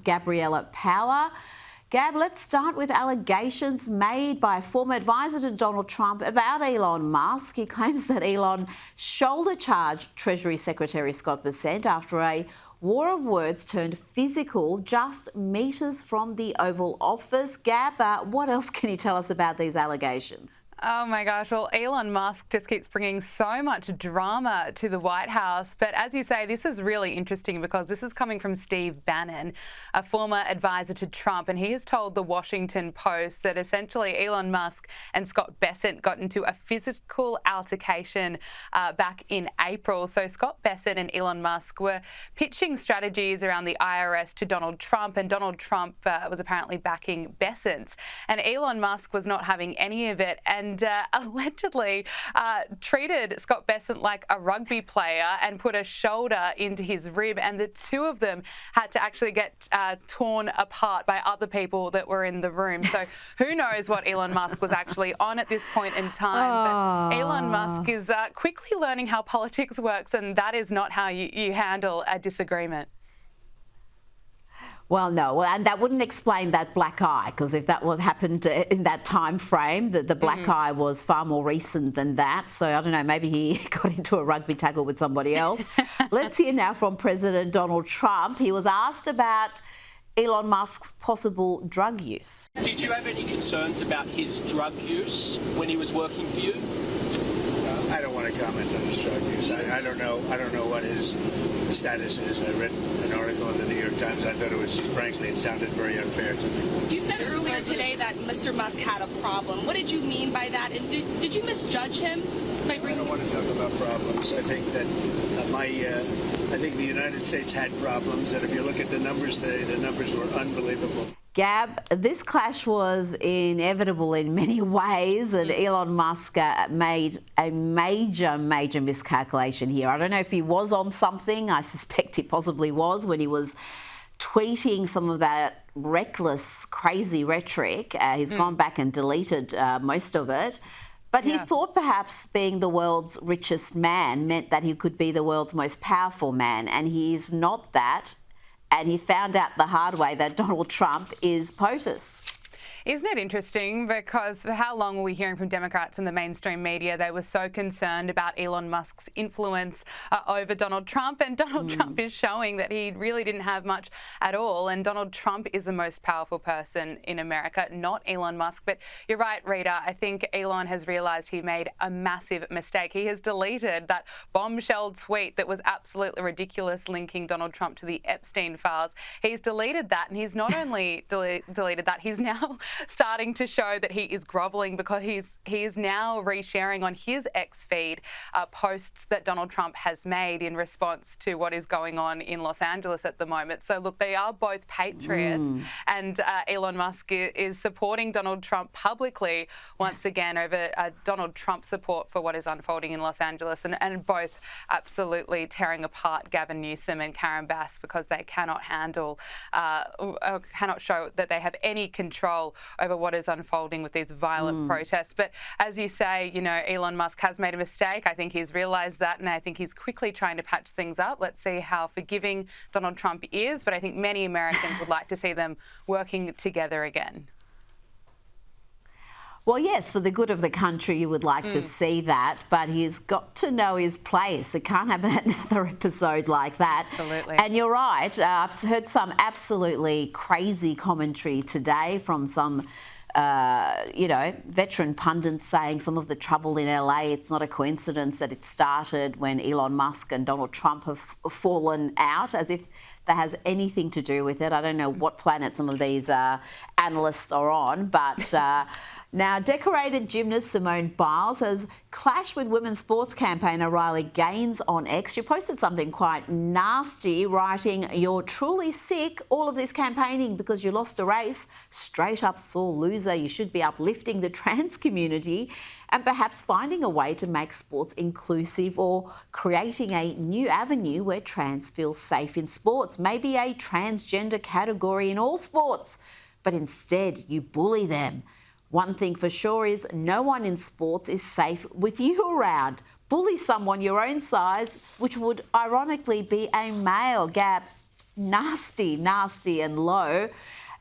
Gabriella power. Gab, let's start with allegations made by a former advisor to Donald Trump about Elon Musk. He claims that Elon shoulder-charged Treasury Secretary Scott Bessent after a war of words turned physical just metres from the Oval Office. Gab, what else can you tell us about these allegations? Oh my gosh, well, Elon Musk just keeps bringing so much drama to the White House. But as you say, this is really interesting because this is coming from Steve Bannon, a former advisor to Trump. And he has told the Washington Post that essentially Elon Musk and Scott Bessent got into a physical altercation back in April. So Scott Bessent and Elon Musk were pitching strategies around the IRS to Donald Trump, and Donald Trump was apparently backing Bessent. And Elon Musk was not having any of it, and allegedly treated Scott Bessent like a rugby player and put a shoulder into his rib, and the two of them had to actually get torn apart by other people that were in the room. So who knows what Elon Musk was actually on at this point in time. But Elon Musk is quickly learning how politics works, and that is not how you handle a disagreement. Well, no, and that wouldn't explain that black eye, because if that was happened in that time frame, the black eye was far more recent than that. So I don't know, maybe he got into a rugby tackle with somebody else. Let's hear now from President Donald Trump. He was asked about Elon Musk's possible drug use. Did you have any concerns about his drug use when he was working for you? I don't want to comment on his drug use. I don't know what his status is. I read an article in the New York Times. I thought it sounded very unfair to me. You said earlier today that Mr. Musk had a problem. What did you mean by that? And did you misjudge him by bringing? I don't want to talk about problems. I think that I think the United States had problems, and if you look at the numbers today, the numbers were unbelievable. Gab, this clash was inevitable in many ways, and Elon Musk made a major miscalculation here. I don't know if he was on something. I suspect he possibly was when he was tweeting some of that reckless, crazy rhetoric. He's gone back and deleted most of it. But he thought perhaps being the world's richest man meant that he could be the world's most powerful man, and he is not that. And he found out the hard way that Donald Trump is POTUS. Isn't it interesting? Because for how long were we hearing from Democrats in the mainstream media? They were so concerned about Elon Musk's influence over Donald Trump, and Donald Trump is showing that he really didn't have much at all. And Donald Trump is the most powerful person in America, not Elon Musk. But you're right, Rita. I think Elon has realised he made a massive mistake. He has deleted that bombshell tweet that was absolutely ridiculous, linking Donald Trump to the Epstein files. He's deleted that, and he's not only deleted that, he's now starting to show that he is grovelling, because he is now resharing on his X feed posts that Donald Trump has made in response to what is going on in Los Angeles at the moment. So look, they are both patriots, and Elon Musk is supporting Donald Trump publicly once again over Donald Trump's support for what is unfolding in Los Angeles, and both absolutely tearing apart Gavin Newsom and Karen Bass because they cannot handle, cannot show that they have any control over what is unfolding with these violent protests. But as you say, you know, Elon Musk has made a mistake. I think he's realised that, and I think he's quickly trying to patch things up. Let's see how forgiving Donald Trump is, but I think many Americans would like to see them working together again. Well, yes, for the good of the country, you would like to see that, but he's got to know his place. It can't have another episode like that. Absolutely. And you're right. I've heard some absolutely crazy commentary today from some, veteran pundits saying some of the trouble in LA, it's not a coincidence that it started when Elon Musk and Donald Trump have fallen out, as if that has anything to do with it. I don't know what planet some of these analysts are on, but now decorated gymnast Simone Biles has clashed with women's sports campaigner Riley Gaines on X. She posted something quite nasty, writing, "You're truly sick, all of this campaigning because you lost a race. Straight up sore loser. You should be uplifting the trans community and perhaps finding a way to make sports inclusive or creating a new avenue where trans feel safe in sports. Maybe a transgender category in all sports. But instead, you bully them. One thing for sure is no one in sports is safe with you around. Bully someone your own size, which would ironically be a male." Gab, nasty, nasty and low.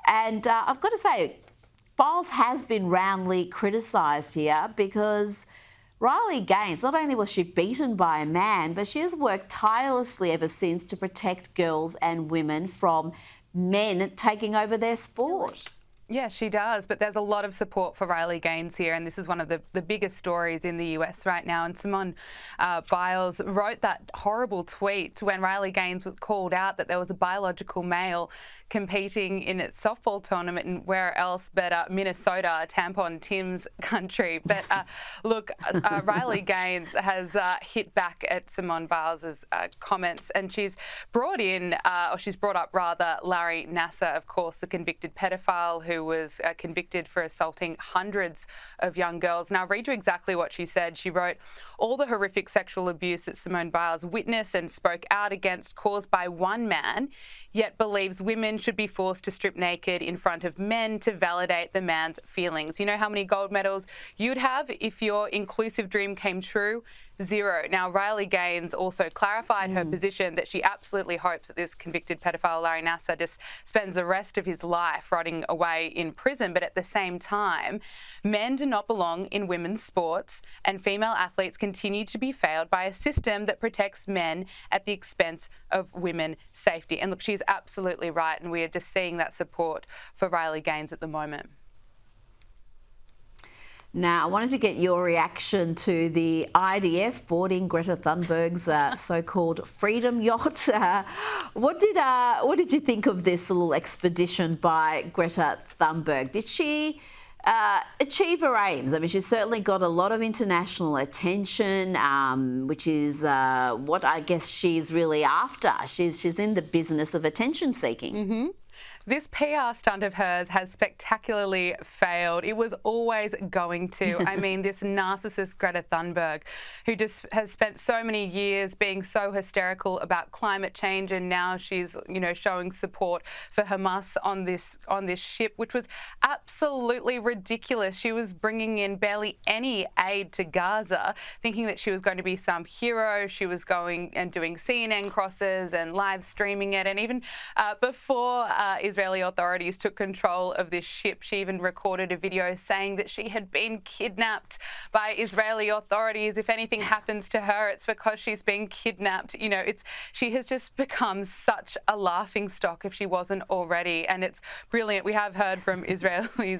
And I've got to say, Biles has been roundly criticised here because Riley Gaines, not only was she beaten by a man, but she has worked tirelessly ever since to protect girls and women from men taking over their sport. Yeah, she does, but there's a lot of support for Riley Gaines here, and this is one of the biggest stories in the US right now. And Simone Biles wrote that horrible tweet when Riley Gaines was called out that there was a biological male competing in its softball tournament and where else but Minnesota, Tampon Tim's country. But look, Riley Gaines has hit back at Simone Biles' comments, and she's brought up Larry Nassar, of course, the convicted pedophile who was convicted for assaulting hundreds of young girls. Now, I'll read you exactly what she said. She wrote, "All the horrific sexual abuse that Simone Biles witnessed and spoke out against caused by one man, yet believes women should be forced to strip naked in front of men to validate the man's feelings. You know how many gold medals you'd have if your inclusive dream came true? 0. Now, Riley Gaines also clarified her position that she absolutely hopes that this convicted pedophile, Larry Nassar, just spends the rest of his life rotting away in prison. But at the same time, men do not belong in women's sports, and female athletes continue to be failed by a system that protects men at the expense of women's safety." And look, she's absolutely right, and we are just seeing that support for Riley Gaines at the moment. Now, I wanted to get your reaction to the IDF boarding Greta Thunberg's so-called freedom yacht. What did you think of this little expedition by Greta Thunberg? Did she achieve her aims? I mean, she's certainly got a lot of international attention, which is what I guess she's really after. She's in the business of attention seeking. Mm-hmm. This PR stunt of hers has spectacularly failed. It was always going to. I mean, this narcissist Greta Thunberg, who just has spent so many years being so hysterical about climate change, and now she's, showing support for Hamas on this ship, which was absolutely ridiculous. She was bringing in barely any aid to Gaza, thinking that she was going to be some hero. She was going and doing CNN crosses and live streaming it, and even before Israeli authorities took control of this ship, she even recorded a video saying that she had been kidnapped by Israeli authorities. If anything happens to her, it's because she's been kidnapped. She has just become such a laughing stock if she wasn't already, and it's brilliant. We have heard from Israeli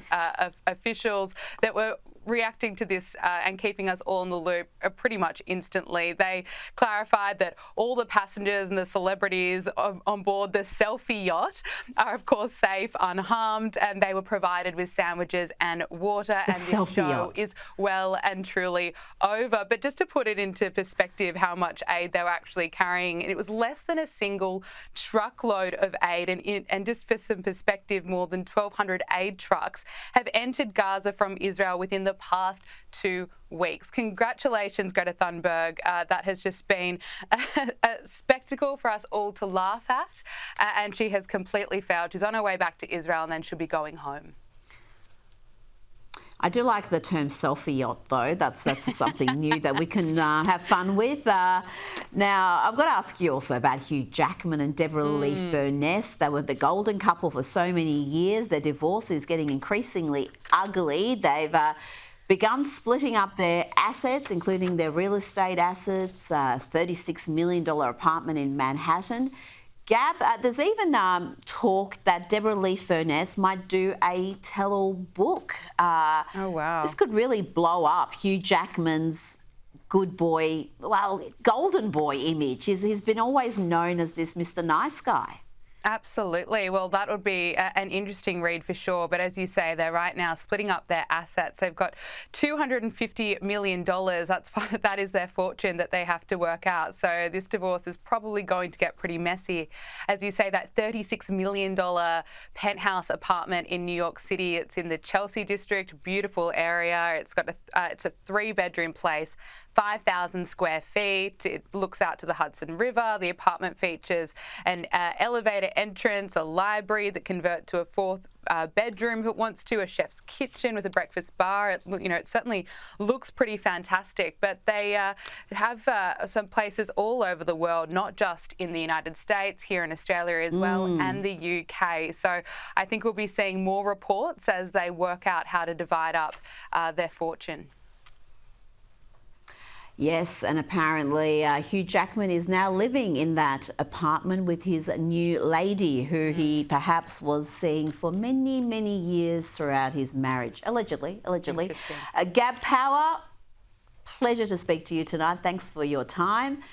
officials that were reacting to this and keeping us all in the loop pretty much instantly. They clarified that all the passengers and the celebrities on board the selfie yacht are, of course, safe, unharmed, and they were provided with sandwiches and water. And this show is well and truly over. But just to put it into perspective, how much aid they were actually carrying, it was less than a single truckload of aid. And just for some perspective, more than 1,200 aid trucks have entered Gaza from Israel within the past 2 weeks. Congratulations, Greta Thunberg. That has just been a spectacle for us all to laugh at, and she has completely failed. She's on her way back to Israel, and then she'll be going home. I do like the term selfie yacht, though. That's something new that we can have fun with. Now, I've got to ask you also about Hugh Jackman and Deborah Lee Furness. They were the golden couple for so many years. Their divorce is getting increasingly ugly. They've begun splitting up their assets, including their real estate assets, $36 million apartment in Manhattan. Gab, there's even talk that Deborah Lee Furness might do a tell-all book. Oh, wow. This could really blow up Hugh Jackman's good boy, golden boy image. He's been always known as this Mr. Nice Guy. That Well, that would be an interesting read for sure. But as you say, they're right now splitting up their assets. They've got $250 million. That is their fortune that they have to work out. So this divorce is probably going to get pretty messy. As you say, that $36 million penthouse apartment in New York City. It's in the Chelsea district, beautiful area. It's a 3-bedroom place. 5,000 square feet. It looks out to the Hudson River. The apartment features an elevator entrance, a library that convert to a fourth bedroom if it wants to, a chef's kitchen with a breakfast bar. It certainly looks pretty fantastic, but they have some places all over the world, not just in the United States, here in Australia as well, and the UK. So I think we'll be seeing more reports as they work out how to divide up their fortune. Yes, and apparently Hugh Jackman is now living in that apartment with his new lady, who he perhaps was seeing for many, many years throughout his marriage. Allegedly. Gab Power, pleasure to speak to you tonight. Thanks for your time.